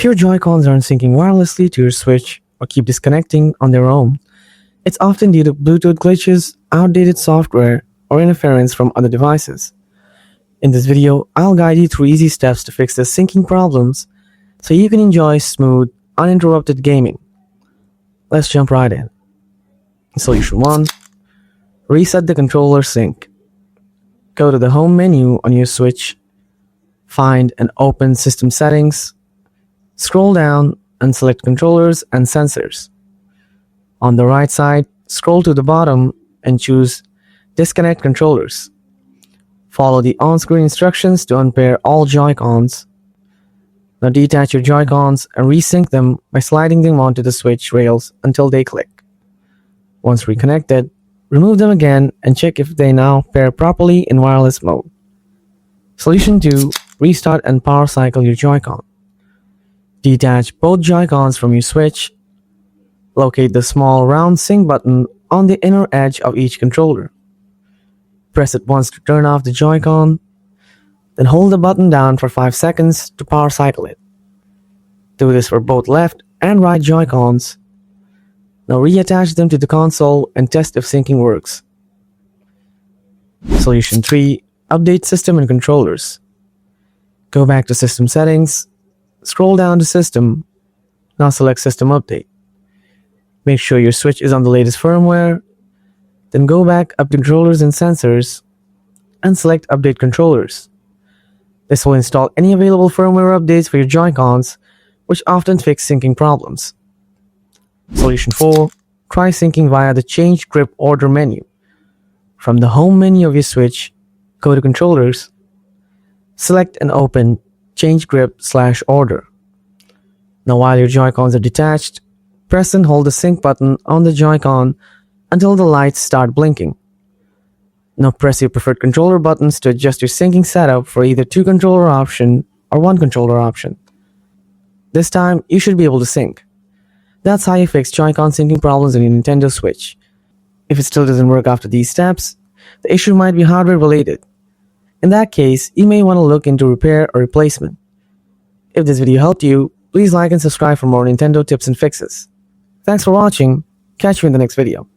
If your Joy-Cons aren't syncing wirelessly to your Switch or keep disconnecting on their own, it's often due to Bluetooth glitches, outdated software, or interference from other devices. In this video, I'll guide you through easy steps to fix the syncing problems so you can enjoy smooth, uninterrupted gaming. Let's jump right in. Solution 1. Reset the controller sync. Go to the home menu on your Switch, find and open System Settings, scroll down and select Controllers and Sensors. On the right side, scroll to the bottom and choose Disconnect Controllers. Follow the on-screen instructions to unpair all Joy-Cons. Now detach your Joy-Cons and resync them by sliding them onto the Switch rails until they click. Once reconnected, remove them again and check if they now pair properly in wireless mode. Solution 2. Restart and power cycle your Joy-Con. Detach both Joy-Cons from your Switch. Locate the small round sync button on the inner edge of each controller. Press it once to turn off the Joy-Con, then hold the button down for 5 seconds to power cycle it. Do this for both left and right Joy-Cons. Now reattach them to the console and test if syncing works. Solution 3. Update system and controllers. Go back to System Settings, scroll down to System, now select System Update. Make sure your Switch is on the latest firmware, then go back up to Controllers and Sensors and select Update Controllers. This will install any available firmware updates for your Joy-Cons, which often fix syncing problems. Solution 4. Try syncing via the Change Grip Order menu. From the home menu of your Switch, go to Controllers, select and open Change Grip/Order. Now while your Joy-Cons are detached, press and hold the sync button on the Joy-Con until the lights start blinking. Now press your preferred controller buttons to adjust your syncing setup for either 2-controller option or 1-controller option. This time, you should be able to sync. That's how you fix Joy-Con syncing problems on your Nintendo Switch. If it still doesn't work after these steps, the issue might be hardware related. In that case, you may want to look into repair or replacement. If this video helped you, please like and subscribe for more Nintendo tips and fixes. Thanks for watching. Catch you in the next video.